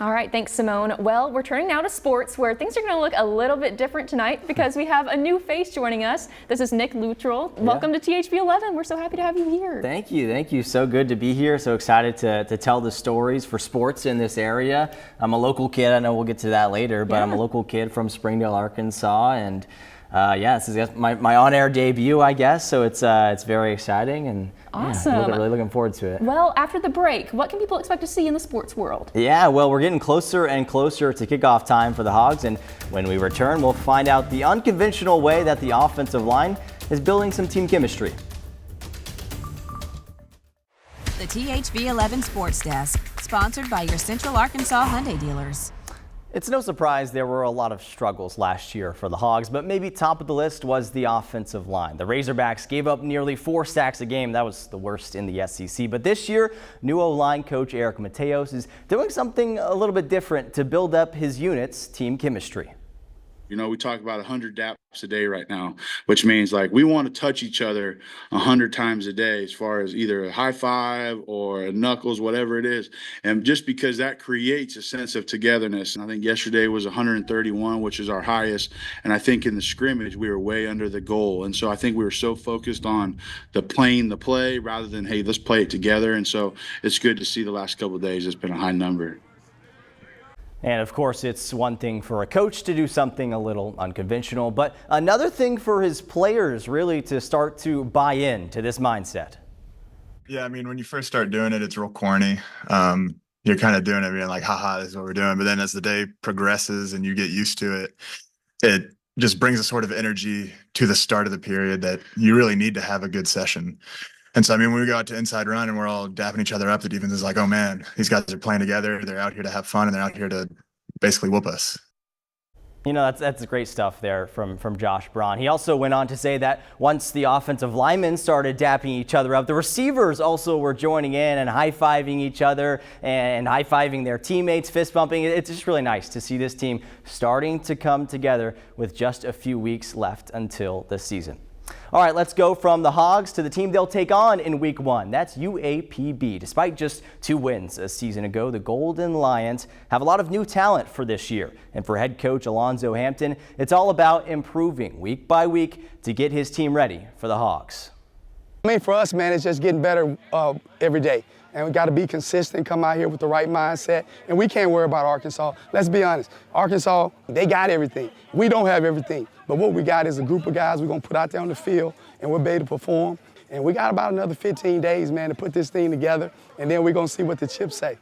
All right, thanks, Simone. Well, we're turning now to sports, where things are going to look a little bit different tonight because we have a new face joining us. This is Nick Luttrell. Welcome to THV11. We're so happy to have you here. Thank you. Thank you. So good to be here. So excited to tell the stories for sports in this area. I'm a local kid. I know we'll get to that later, but I'm a local kid from Springdale, Arkansas, and this is my on-air debut, I guess. So it's very exciting, and awesome. Really looking forward to it. Well, after the break, what can people expect to see in the sports world? Yeah, well, we're getting closer and closer to kickoff time for the Hogs, and when we return, we'll find out the unconventional way that the offensive line is building some team chemistry. The THV11 Sports Desk, sponsored by your Central Arkansas Hyundai dealers. It's no surprise there were a lot of struggles last year for the Hogs, but maybe top of the list was the offensive line. The Razorbacks gave up nearly 4 sacks a game. That was the worst in the SEC. But this year, new O-line coach Eric Mateos is doing something a little bit different to build up his unit's team chemistry. You know, we talk about 100 daps a day right now, which means like we want to touch each other 100 times a day as far as either a high five or a knuckles, whatever it is. And just because that creates a sense of togetherness. And I think yesterday was 131, which is our highest. And I think in the scrimmage, we were way under the goal. And so I think we were so focused on the play rather than, hey, let's play it together. And so it's good to see the last couple of days it's been a high number. And of course, it's one thing for a coach to do something a little unconventional, but another thing for his players really to start to buy in to this mindset. Yeah, I mean, when you first start doing it, it's real corny. You're kind of doing it being like, haha, this is what we're doing. But then as the day progresses and you get used to it, it just brings a sort of energy to the start of the period that you really need to have a good session. And so, I mean, when we go out to inside run and we're all dapping each other up, the defense is like, oh, man, these guys are playing together. They're out here to have fun, and they're out here to basically whoop us. You know, that's great stuff there from Josh Braun. He also went on to say that once the offensive linemen started dapping each other up, the receivers also were joining in and high-fiving each other and high-fiving their teammates, fist-bumping. It's just really nice to see this team starting to come together with just a few weeks left until the season. All right, let's go from the Hogs to the team they'll take on in Week 1. That's UAPB. Despite just 2 wins a season ago, the Golden Lions have a lot of new talent for this year. And for head coach Alonzo Hampton, it's all about improving week by week to get his team ready for the Hogs. I mean, for us, man, it's just getting better every day. And we got to be consistent, come out here with the right mindset. And we can't worry about Arkansas. Let's be honest. Arkansas, they got everything. We don't have everything. But what we got is a group of guys we're going to put out there on the field, and we'll be able to perform. And we got about another 15 days, man, to put this thing together. And then we're going to see what the chips say.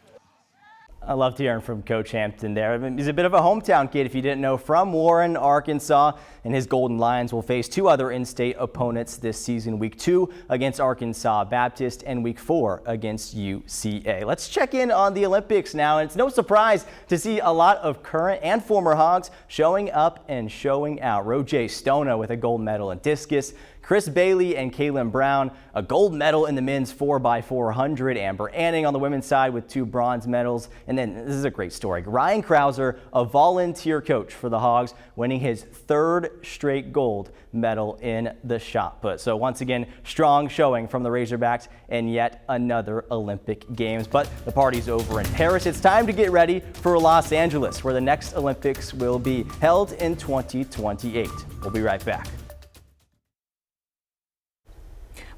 I loved hearing from Coach Hampton there. I mean, he's a bit of a hometown kid, if you didn't know, from Warren, Arkansas, and his Golden Lions will face 2 other in-state opponents this season, Week 2 against Arkansas Baptist and Week 4 against UCA. Let's check in on the Olympics now, and it's no surprise to see a lot of current and former Hogs showing up and showing out. Rojae Stona with a gold medal in discus, Chris Bailey and Kaylin Brown, a gold medal in the men's 4x400. Amber Anning on the women's side with 2 bronze medals. And then this is a great story. Ryan Krauser, a volunteer coach for the Hogs, winning his 3rd straight gold medal in the shot put. So once again, strong showing from the Razorbacks and yet another Olympic Games. But the party's over in Paris. It's time to get ready for Los Angeles, where the next Olympics will be held in 2028. We'll be right back.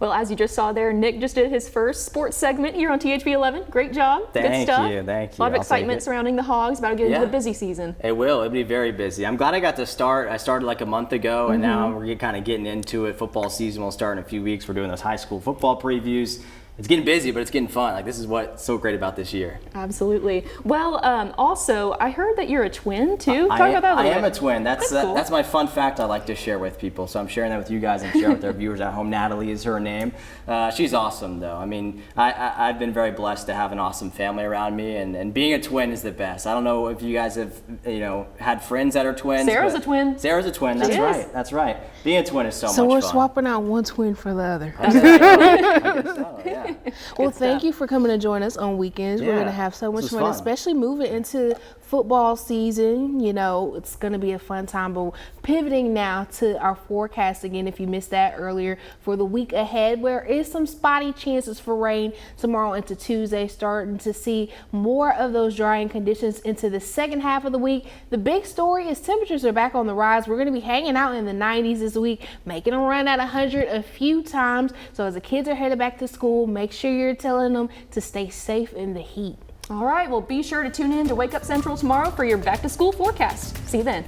Well, as you just saw there, Nick just did his first sports segment here on THV11. Great job. Good stuff. Thank you. A lot of excitement surrounding the Hogs, about to get into the busy season. It will. It'll be very busy. I'm glad I got to start. I started like a month ago, and now we're kind of getting into it. Football season will start in a few weeks. We're doing those high school football previews. It's getting busy, but it's getting fun. Like, this is what's so great about this year. Absolutely. Well, also, I heard that you're a twin, too. Talk about that a little bit. I am a twin. That's cool. That's my fun fact I like to share with people. So I'm sharing that with you guys and sharing with our viewers at home. Natalie is her name. She's awesome, though. I mean, I've been very blessed to have an awesome family around me, and being a twin is the best. I don't know if you guys have, had friends that are twins. Sarah's a twin. Sarah's a twin. That's right. That's right. Being a twin is so much fun. So we're swapping out one twin for the other. I guess so. Yeah. Well, thank you for coming to join us on weekends. We're Yeah, going to have so much this fun, was fun. especially moving into football season. You know, it's going to be a fun time. But pivoting now to our forecast again, if you missed that earlier, for the week ahead, there is some spotty chances for rain tomorrow into Tuesday, starting to see more of those drying conditions into the second half of the week. The big story is temperatures are back on the rise. We're going to be hanging out in the 90s this week, making them run at 100 a few times. So as the kids are headed back to school, make sure you're telling them to stay safe in the heat. All right, well, be sure to tune in to Wake Up Central tomorrow for your back to school forecast. See you then.